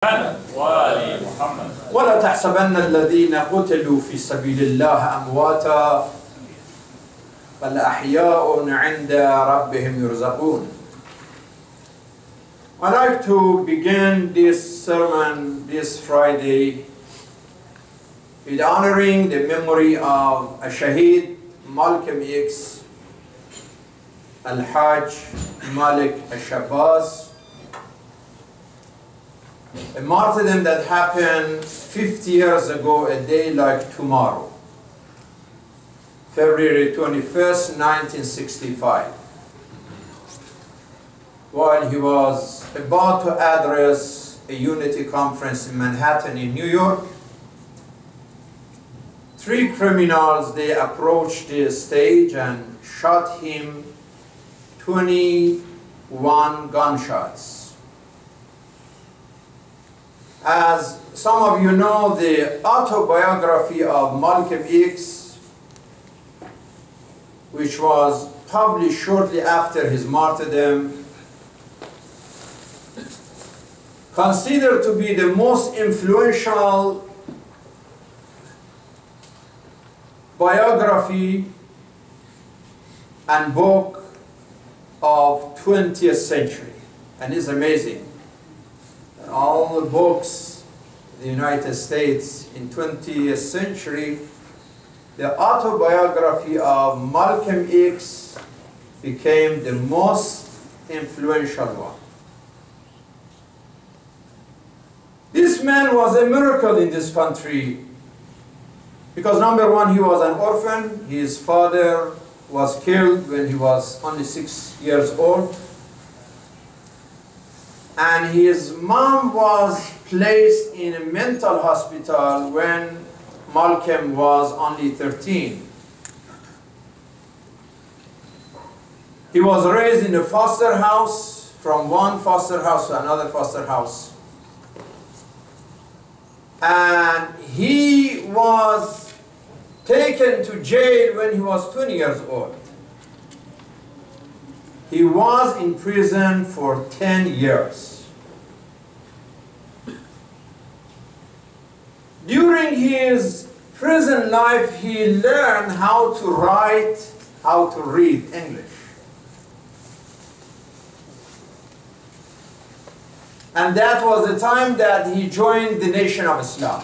وآل محمد. ولا تحسبن الذين قتلوا في سبيل الله أمواتا بل أحياء عند ربهم يرزقون. I'd like to begin this sermon this Friday with honoring the memory of a Shaheed Malcolm X Al-Hajj Malik Al-Shabazz, a martyrdom that happened 50 years ago, a day like tomorrow, February 21st, 1965, while he was about to address a unity conference in Manhattan in New York. Three criminals, they approached the stage and shot him 21 gunshots. As some of you know, the autobiography of Malcolm X, which was published shortly after his martyrdom, considered to be the most influential biography and book of 20th century, and it's amazing. All the books in the United States in 20th century, the autobiography of Malcolm X became the most influential one. This man was a miracle in this country because, number one, he was an orphan. His father was killed when he was only 6 years old. And his mom was placed in a mental hospital when Malcolm was only 13. He was raised in a foster house, from one foster house to another foster house. And he was taken to jail when he was 20 years old. He was in prison for 10 years. During his prison life, he learned how to write, how to read English. And that was the time that he joined the Nation of Islam.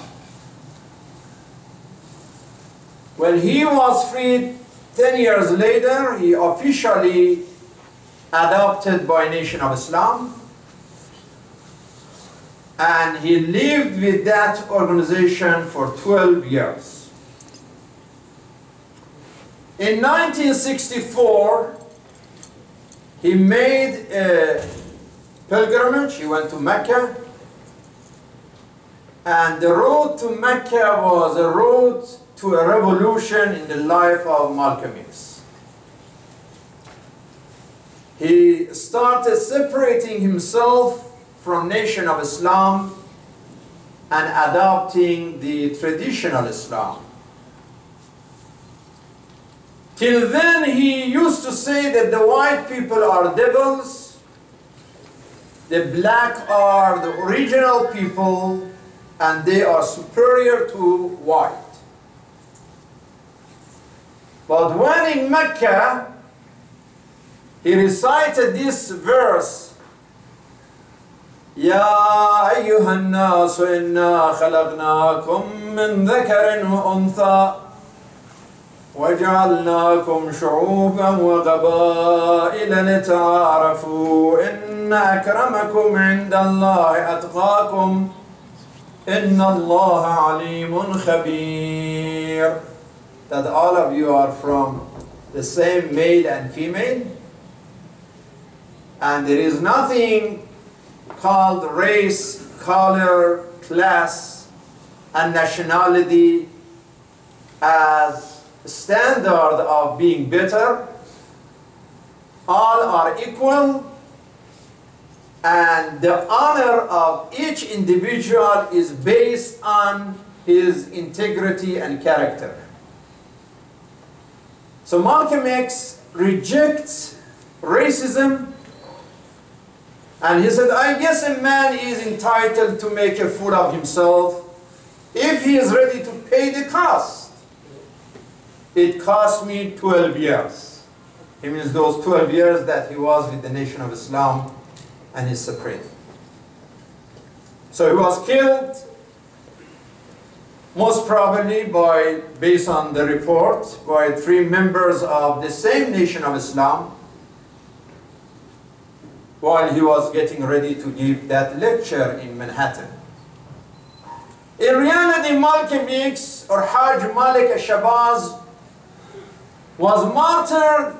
When he was freed 10 years later, he officially adopted by Nation of Islam, and he lived with that organization for 12 years. In 1964, he made a pilgrimage. He went to Mecca, and the road to Mecca was a road to a revolution in the life of Malcolm X. He started separating himself from Nation of Islam and adopting the traditional Islam. Till then, he used to say that the white people are devils, the black are the original people, and they are superior to white. But when in Mecca, he recited this verse, يا أيها الناس إنا خلقناكم من ذكر وأنثى وجعلناكم شعوبا وقبائل لتعارفوا إن أكرمكم عند الله أتقاكم إن الله عليم خبير. That all of you are from the same male and female, and there is nothing called race, color, class, and nationality as a standard of being better. All are equal, and the honor of each individual is based on his integrity and character. So Malcolm X rejects racism And he said, I guess a man is entitled to make a fool of himself if he is ready to pay the cost. It cost me 12 years. It means those 12 years that he was with the Nation of Islam and his separated. So he was killed, most probably based on the report, by 3 members of the same Nation of Islam while he was getting ready to give that lecture in Manhattan. In reality, Malcolm X, or Haj Malik al-Shabazz, was martyred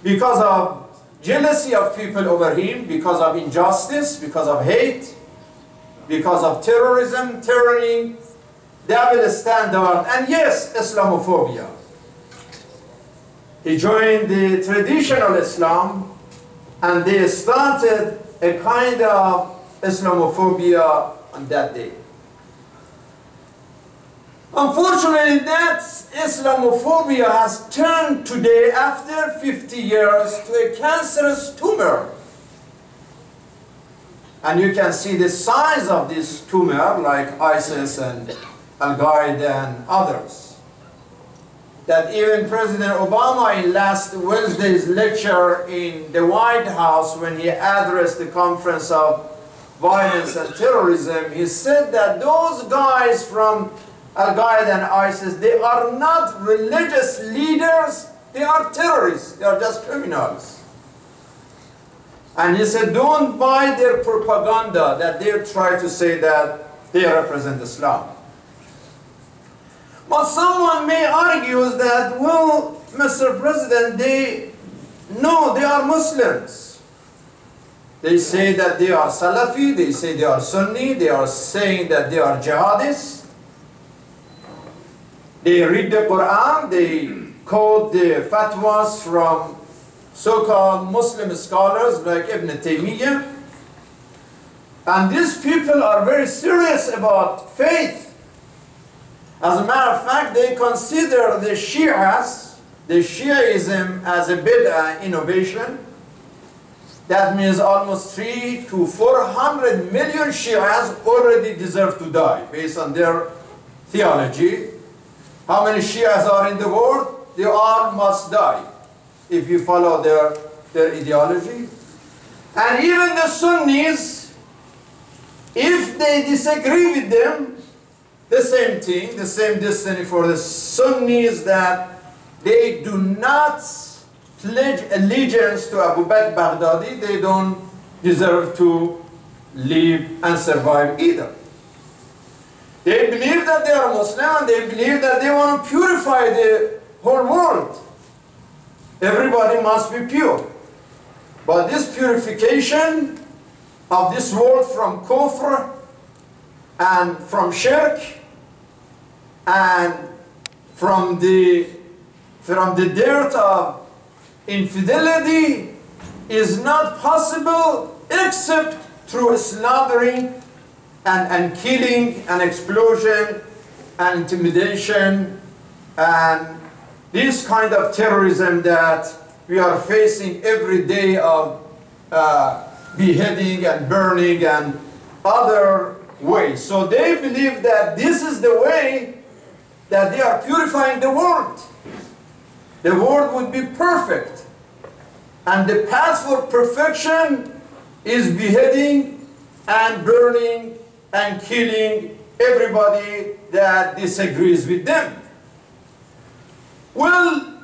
because of jealousy of people over him, because of injustice, because of hate, because of terrorism, tyranny, double standard, and yes, Islamophobia. He joined the traditional Islam, and they started a kind of Islamophobia on that day. Unfortunately, that Islamophobia has turned today, after 50 years, to a cancerous tumor. And you can see the size of this tumor, like ISIS and Al-Qaeda and others. That even President Obama, in last Wednesday's lecture in the White House, when he addressed the Conference of Violence and Terrorism, he said that those guys from Al-Qaeda and ISIS, they are not religious leaders, they are terrorists, they are just criminals. And he said, don't buy their propaganda that they try to say that they represent Islam. But someone may argue that, well, Mr. President, they are Muslims. They say that they are Salafi, they say they are Sunni, they are saying that they are jihadists. They read the Quran, they quote the fatwas from so-called Muslim scholars like Ibn Taymiyyah. And these people are very serious about faith. As a matter of fact, they consider the Shi'as, the Shi'ism, as a bid'ah innovation. That means almost 300 to 400 million Shi'as already deserve to die, based on their theology. How many Shi'as are in the world? They all must die, if you follow their ideology. And even the Sunnis, if they disagree with them, the same thing, the same destiny for the Sunnis, that they do not pledge allegiance to Abu Bakr Baghdadi, they don't deserve to live and survive either. They believe that they are Muslim, and they believe that they want to purify the whole world. Everybody must be pure. But this purification of this world from kufr and from shirk and from the dirt of infidelity is not possible except through slaughtering and killing and explosion and intimidation and this kind of terrorism that we are facing every day of beheading and burning and other ways. So they believe that this is the way that they are purifying the world. The world would be perfect. And the path for perfection is beheading and burning and killing everybody that disagrees with them. Well,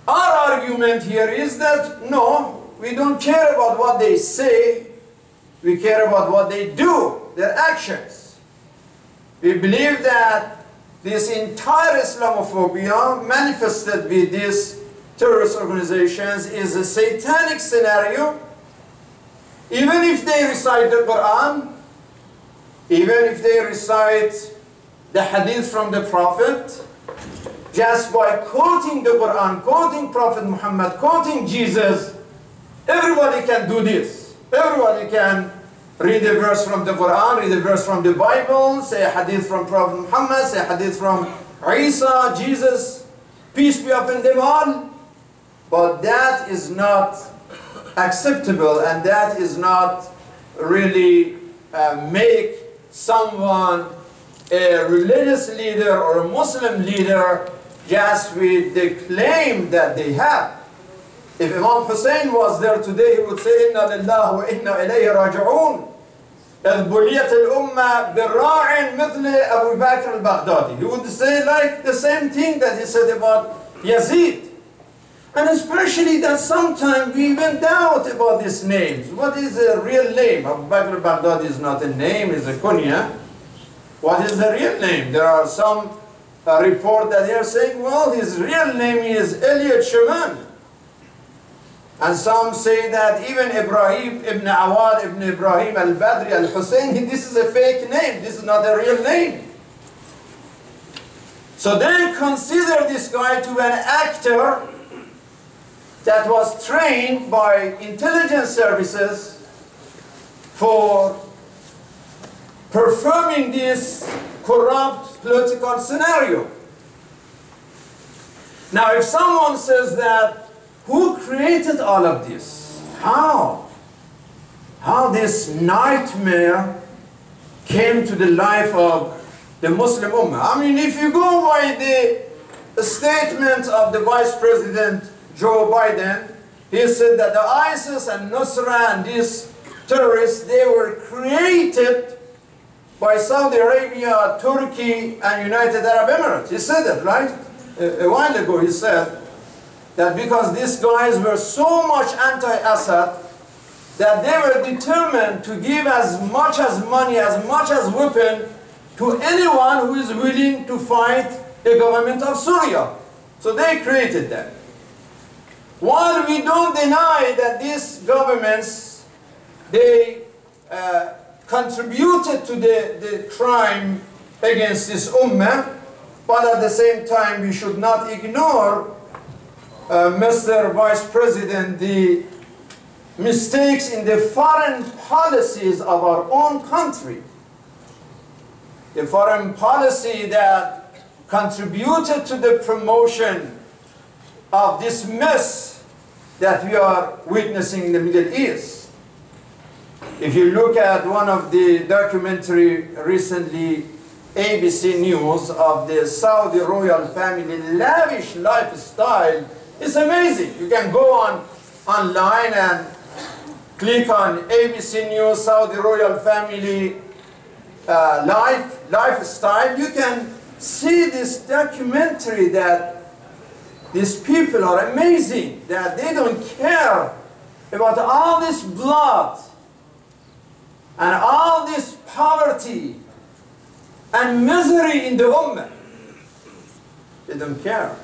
our argument here is that no, we don't care about what they say, we care about what they do, their actions. We believe that this entire Islamophobia manifested with these terrorist organizations is a satanic scenario. Even if they recite the Quran, even if they recite the hadith from the Prophet, just by quoting the Quran, quoting Prophet Muhammad, quoting Jesus, everybody can do this. Everybody can read a verse from the Quran, read a verse from the Bible, say a hadith from Prophet Muhammad, say a hadith from Isa, Jesus, peace be upon them all. But that is not acceptable, and that is not really make someone a religious leader or a Muslim leader just with the claim that they have. If Imam Hussein was there today, he would say, Inna lillahi wa inna ilayhi raji'un. إذ بليت الأمة بالراع مثل أبو بكر البغدادي. He would say like the same thing that he said about Yazid. And especially that sometimes we even doubt about these names. What is a real name? Abu Bakr al-Baghdadi is not a name, it's a kunya. What is the real name? There are some report that they are saying, well, his real name is Elliot Shaman. And some say that even Ibrahim ibn Awad ibn Ibrahim al-Badri al-Hussein, this is a fake name, this is not a real name. So they consider this guy to be an actor that was trained by intelligence services for performing this corrupt political scenario. Now, if someone says that, who created all of this? How? How this nightmare came to the life of the Muslim Ummah? I mean, if you go by the statement of the Vice President Joe Biden, he said that the ISIS and Nusra and these terrorists, they were created by Saudi Arabia, Turkey, and United Arab Emirates. He said that, right? A while ago he said that because these guys were so much anti-Assad that they were determined to give as much as money, as much as weapon to anyone who is willing to fight the government of Syria. So they created that. While we don't deny that these governments, they contributed to the crime against this ummah, but at the same time we should not ignore, Mr. Vice President, the mistakes in the foreign policies of our own country. The foreign policy that contributed to the promotion of this mess that we are witnessing in the Middle East. If you look at one of the documentary recently, ABC News, of the Saudi royal family lavish lifestyle, it's amazing. You can go online and click on ABC News Saudi royal family lifestyle. You can see this documentary that these people are amazing, that they don't care about all this blood and all this poverty and misery in the ummah. They don't care.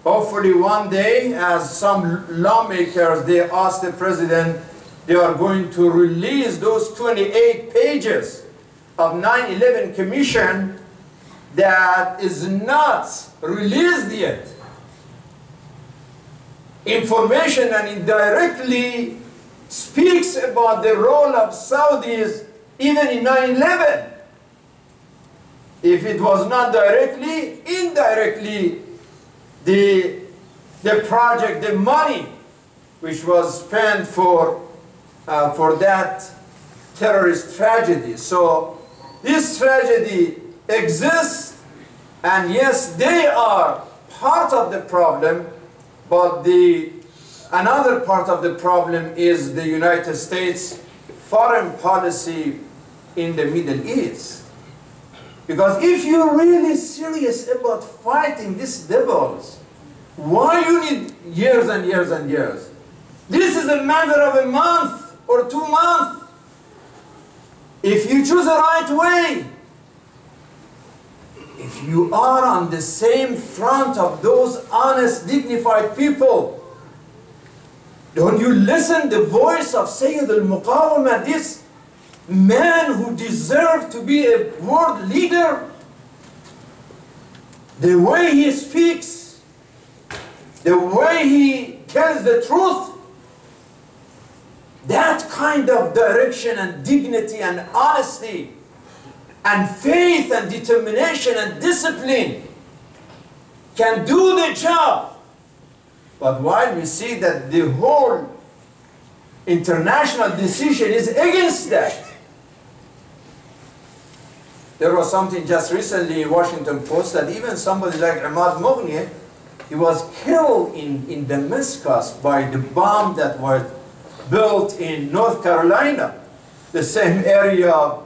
Hopefully one day, as some lawmakers, they ask the president, they are going to release those 28 pages of 9/11 Commission that is not released yet. Information and indirectly speaks about the role of Saudis even in 9/11. If it was not directly, indirectly, the project, the money which was spent for that terrorist tragedy. So this tragedy exists, and yes, they are part of the problem, but another part of the problem is the United States foreign policy in the Middle East. Because if you're really serious about fighting these devils, why you need years and years and years? This is a matter of a month or 2 months. If you choose the right way, if you are on the same front of those honest, dignified people, don't you listen the voice of Sayyid al-Muqawamah, this man who deserved to be a world leader? The way he speaks, the way he tells the truth, that kind of direction and dignity and honesty and faith and determination and discipline can do the job. But while we see that the whole international decision is against that. There was something just recently in Washington Post that even somebody like Ahmad Mughni, he was killed in Damascus by the bomb that was built in North Carolina, the same area,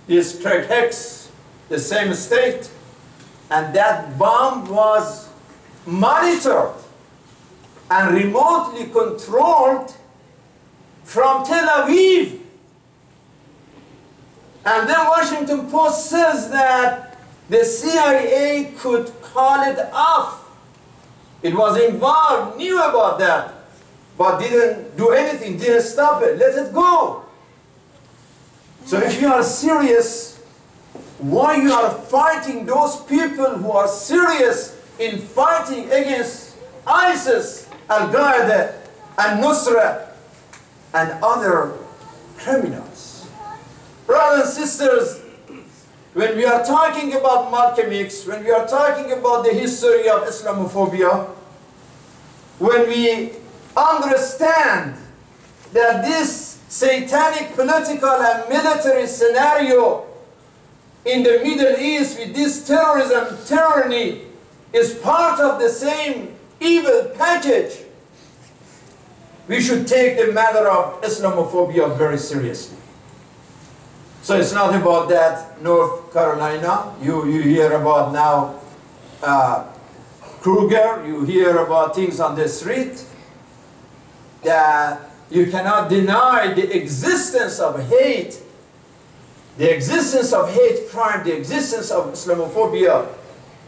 District X, the same state. And that bomb was monitored and remotely controlled from Tel Aviv. And then Washington Post says that the CIA could call it off. It was involved, knew about that, but didn't do anything, didn't stop it, let it go. So if you are serious, why you are fighting those people who are serious in fighting against ISIS, Al-Qaeda, and Nusra, and other criminals? Brothers and sisters, when we are talking about Malcolm X, when we are talking about the history of Islamophobia, when we understand that this satanic political and military scenario in the Middle East with this terrorism, tyranny, is part of the same evil package, we should take the matter of Islamophobia very seriously. So it's not about that North Carolina. You hear about now Kruger, you hear about things on the street, that you cannot deny the existence of hate, the existence of hate crime, the existence of Islamophobia,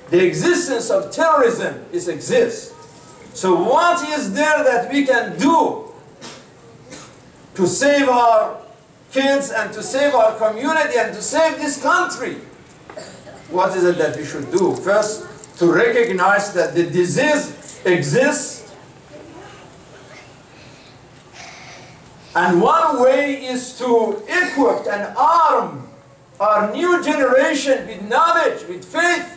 the existence of terrorism exists. So what is there that we can do to save our kids and to save our community and to save this country? What is it that we should do? First, to recognize that the disease exists. And one way is to equip and arm our new generation with knowledge, with faith,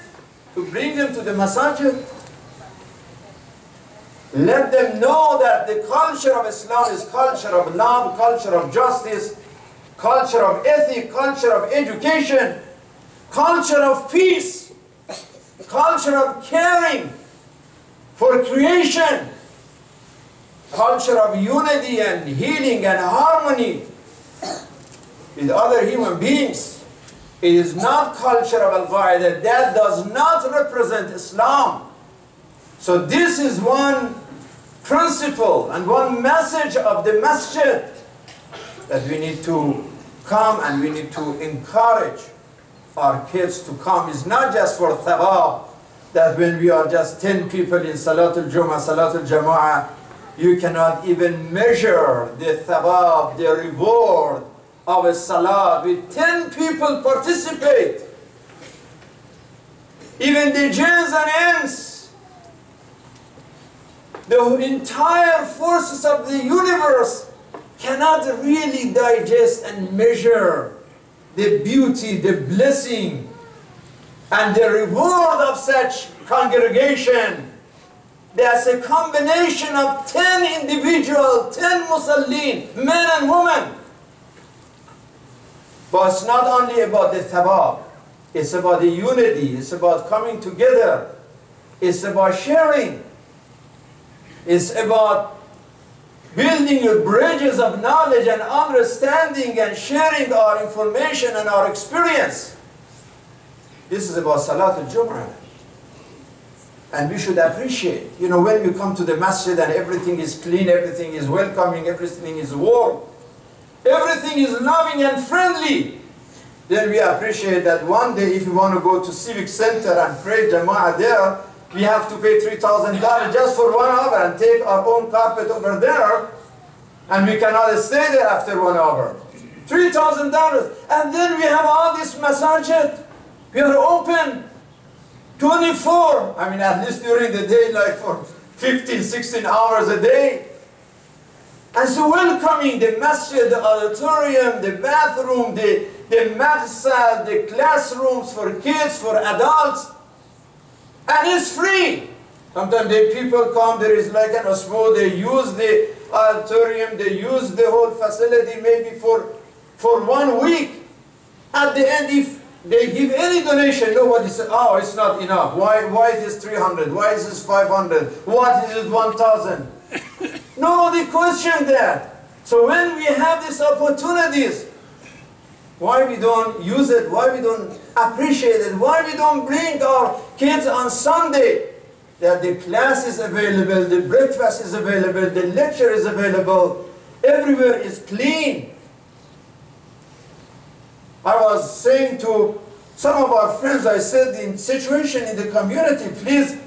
to bring them to the masajid. Let them know that the culture of Islam is culture of love, culture of justice, culture of ethics, culture of education, culture of peace, culture of caring for creation, culture of unity and healing and harmony with other human beings. It is not culture of Al-Qaeda. That does not represent Islam. So this is one principle and one message of the masjid, that we need to come and we need to encourage our kids to come. It's not just for thawab, that when we are just 10 people in Salatul Jummah, Salatul Jama'ah, you cannot even measure the thawab, the reward of a salat. With 10 people participate, even the jinns and ants, the entire forces of the universe cannot really digest and measure the beauty, the blessing, and the reward of such congregation. There's a combination of 10 individuals, 10 musallin, men and women. But it's not only about the thawab, it's about the unity, it's about coming together, it's about sharing, it's about building your bridges of knowledge and understanding and sharing our information and our experience. This is about Salatul Jum'ah. And we should appreciate, you know, when you come to the masjid and everything is clean, everything is welcoming, everything is warm, everything is loving and friendly, then we appreciate that one day if you want to go to Civic Center and pray Jama'ah there, we have to pay $3,000 just for 1 hour and take our own carpet over there, and we cannot stay there after 1 hour. $3,000. And then we have all this masajid. We are open 24, I mean at least during the day, like for 15, 16 hours a day. And so welcoming the masjid, the auditorium, the bathroom, the madrasa, the classrooms for kids, for adults. And it's free. Sometimes the people come, there is like an osmo, they use the auditorium, they use the whole facility maybe for 1 week. At the end, if they give any donation, nobody says, oh, it's not enough. Why is this 300? Why is this 500? What is it 1,000? Nobody questioned that. So when we have these opportunities, why we don't use it? Why we don't appreciate it? Why we don't bring our kids on Sunday? That the class is available, the breakfast is available, the lecture is available, everywhere is clean. I was saying to some of our friends, I said, in situation in the community, please,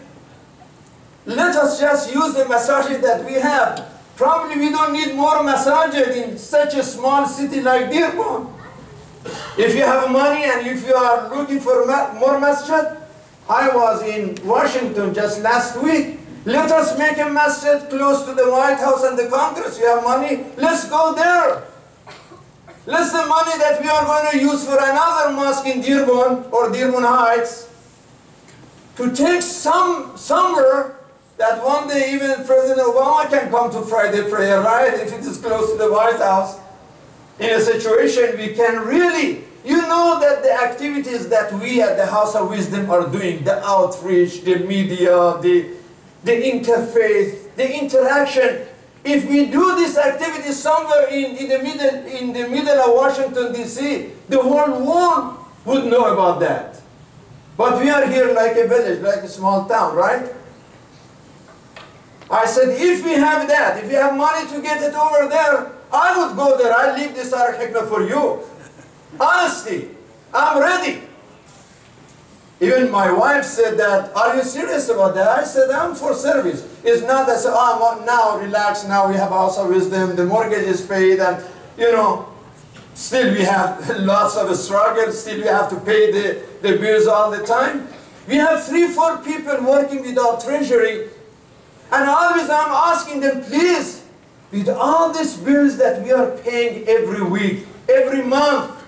let us just use the masajid that we have. Probably we don't need more masajid in such a small city like Dearborn. If you have money and if you are looking for more masjid, I was in Washington just last week. Let us make a masjid close to the White House and the Congress. You have money? Let's go there. Let's the money that we are going to use for another mosque in Dearborn or Dearborn Heights to take somewhere that one day even President Obama can come to Friday prayer, right? If it is close to the White House. In a situation we can really, you know that the activities that we at the House of Wisdom are doing, the outreach, the media, the interfaith, the interaction, if we do this activity somewhere in the middle of Washington, D.C., the whole world would know about that. But we are here like a village, like a small town, right? I said, if we have that, if we have money to get it over there, I would go there. I leave this Hikmah for you. Honestly, I'm ready. Even my wife said that, are you serious about that? I said, I'm for service. It's not that, oh, now relax, now we have House of Wisdom, the mortgage is paid, and, you know, still we have lots of struggles, still we have to pay the bills all the time. We have 3-4 people working with our treasury, and always I'm asking them, please, with all these bills that we are paying every week, every month,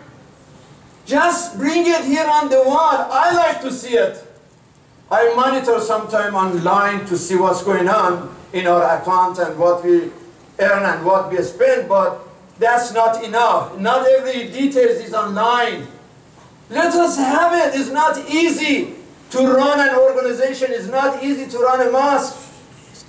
just bring it here on the wall. I like to see it. I monitor sometime online to see what's going on in our account and what we earn and what we spend, but that's not enough. Not every detail is online. Let us have it. It's not easy to run an organization. It's not easy to run a mosque.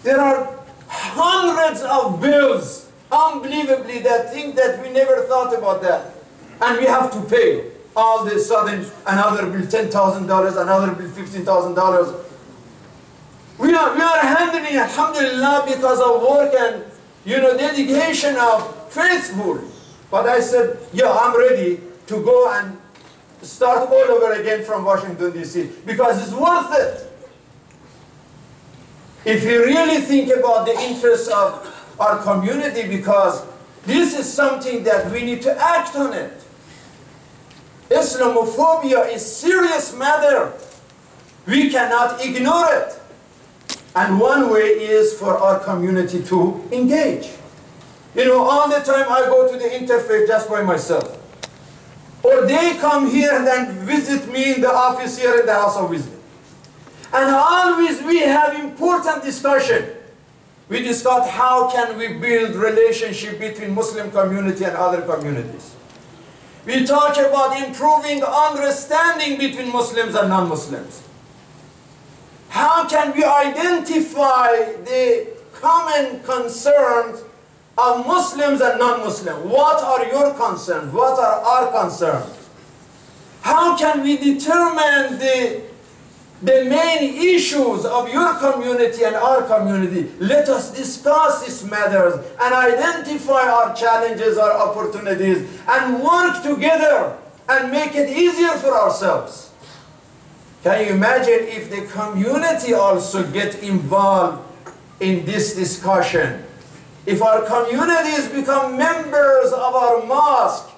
There are hundreds of bills, unbelievably, that think that we never thought about that. And we have to pay. All of a sudden, another bill, $10,000, another bill, $15,000. We are handling, alhamdulillah, because of work and, you know, dedication of faithful. But I said, yeah, I'm ready to go and start all over again from Washington, D.C. because it's worth it. If you really think about the interests of our community, because this is something that we need to act on it. Islamophobia is a serious matter. We cannot ignore it. And one way is for our community to engage. You know, all the time I go to the interfaith just by myself. Or they come here and then visit me in the office here in the House of Wisdom. And always we have important discussion. We discuss how can we build relationship between Muslim community and other communities. We talk about improving understanding between Muslims and non-Muslims. How can we identify the common concerns of Muslims and non-Muslims? What are your concerns? What are our concerns? How can we determine the main issues of your community and our community? Let us discuss these matters and identify our challenges, our opportunities, and work together and make it easier for ourselves. Can you imagine if the community also get involved in this discussion? If our communities become members of our mosque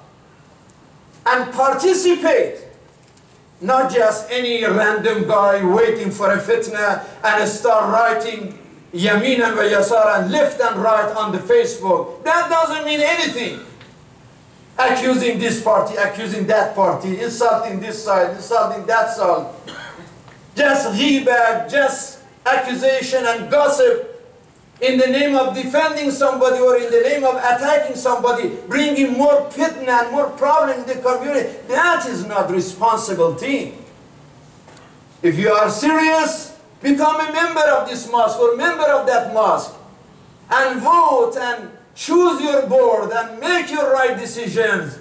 and participate, not just any random guy waiting for a fitna and start writing yaminan wa yasaran, left and right on the Facebook. That doesn't mean anything. Accusing this party, accusing that party, insulting this side, insulting that side. Just ghibah, just accusation and gossip. in the name of defending somebody or in the name of attacking somebody, bringing more fitna and more problem in the community. That is not responsible thing. If you are serious, become a member of this mosque or member of that mosque and vote and choose your board and make your right decisions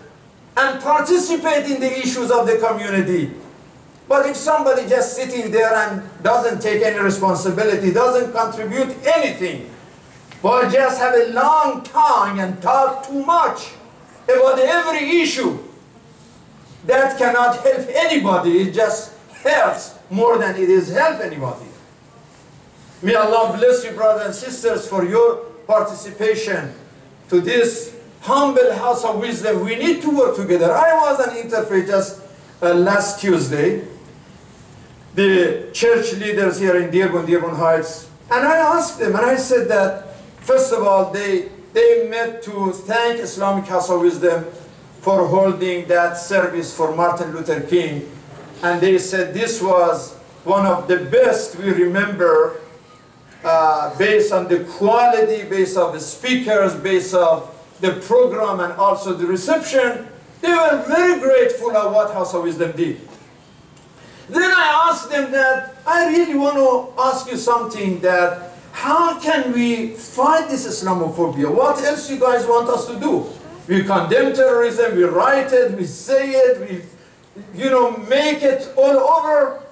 and participate in the issues of the community. But if somebody just sitting there and doesn't take any responsibility, doesn't contribute anything, but just have a long tongue and talk too much about every issue, that cannot help anybody. It just hurts more than it is help anybody. May Allah bless you, brothers and sisters, for your participation to this humble house of wisdom. We need to work together. I was an interpreter just last Tuesday. The church leaders here in Dearborn Heights, and I asked them, and I said that, first of all, they met to thank Islamic House of Wisdom for holding that service for Martin Luther King, and they said this was one of the best we remember, based on the quality, based on the speakers, based on the program, and also the reception. They were very grateful of what House of Wisdom did. Then I asked them that, I really want to ask you something, that how can we fight this Islamophobia? What else you guys want us to do? We condemn terrorism, we write it, we say it, we make it all over.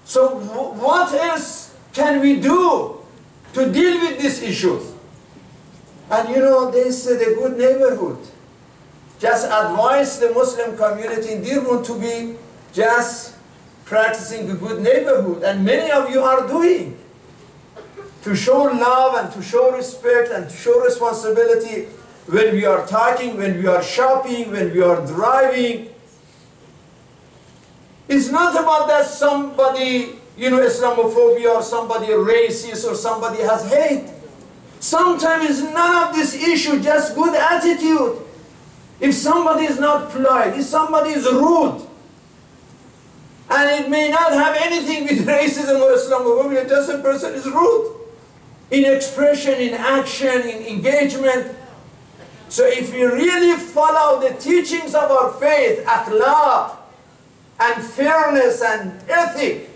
So what else can we do to deal with these issues? And they said a good neighborhood. Just advise the Muslim community in Dearborn to be just practicing a good neighborhood, and many of you are doing, to show love and to show respect and to show responsibility when we are talking, when we are shopping, when we are driving. It's not about that somebody, Islamophobia, or somebody racist, or somebody has hate. Sometimes it's none of this issue, just good attitude. If somebody is not polite, if somebody is rude, and it may not have anything with racism or Islamophobia, just a person is rude in expression, in action, in engagement. So if we really follow the teachings of our faith, akhlaq, and fairness and ethic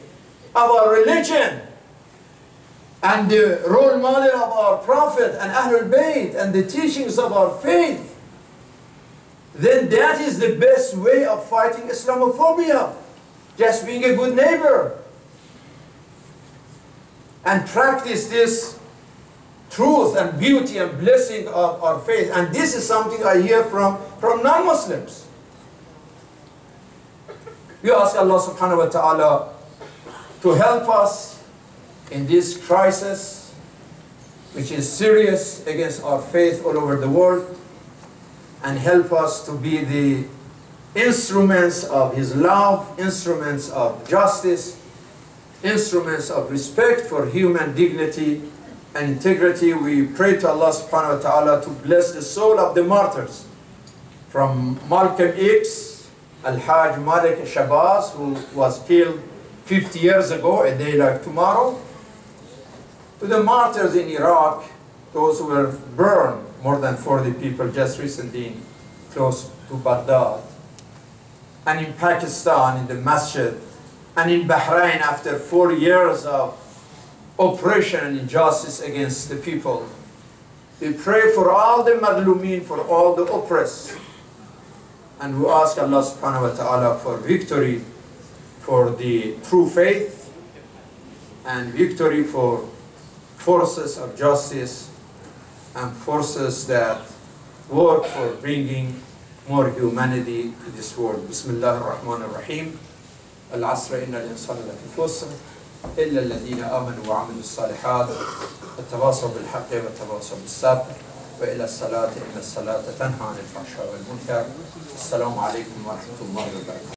of our religion, and the role model of our Prophet and Ahlul Bayt and the teachings of our faith, then that is the best way of fighting Islamophobia. Just being a good neighbor and practice this truth and beauty and blessing of our faith. And this is something I hear from non-Muslims. We ask Allah subhanahu wa ta'ala to help us in this crisis, which is serious against our faith all over the world, and help us to be the instruments of His love, instruments of justice, instruments of respect for human dignity and integrity. We pray to Allah subhanahu wa ta'ala to bless the soul of the martyrs, from Malcolm X, Al-Hajj Malik Shabazz, who was killed 50 years ago, a day like tomorrow, to the martyrs in Iraq, those who were burned, more than 40 people just recently close to Baghdad, and in Pakistan, in the masjid, and in Bahrain after 4 years of oppression and injustice against the people. We pray for all the madlumeen, for all the oppressed, and we ask Allah subhanahu wa ta'ala for victory for the true faith, and victory for forces of justice and forces that work for bringing more humanity to this world. Bismillah ar-Rahman ar-Rahim. Al-Asra inna al-insana lafi khusr illa alladhina amanu wa amilu as-salihat wa tawasaw bil haqqi wa tawasaw bis sabr wa ila as-salati inna as-salata tanha 'anil fahsha'i wal munkar. Assalamu alaykum wa rahmatullahi wa barakatuh.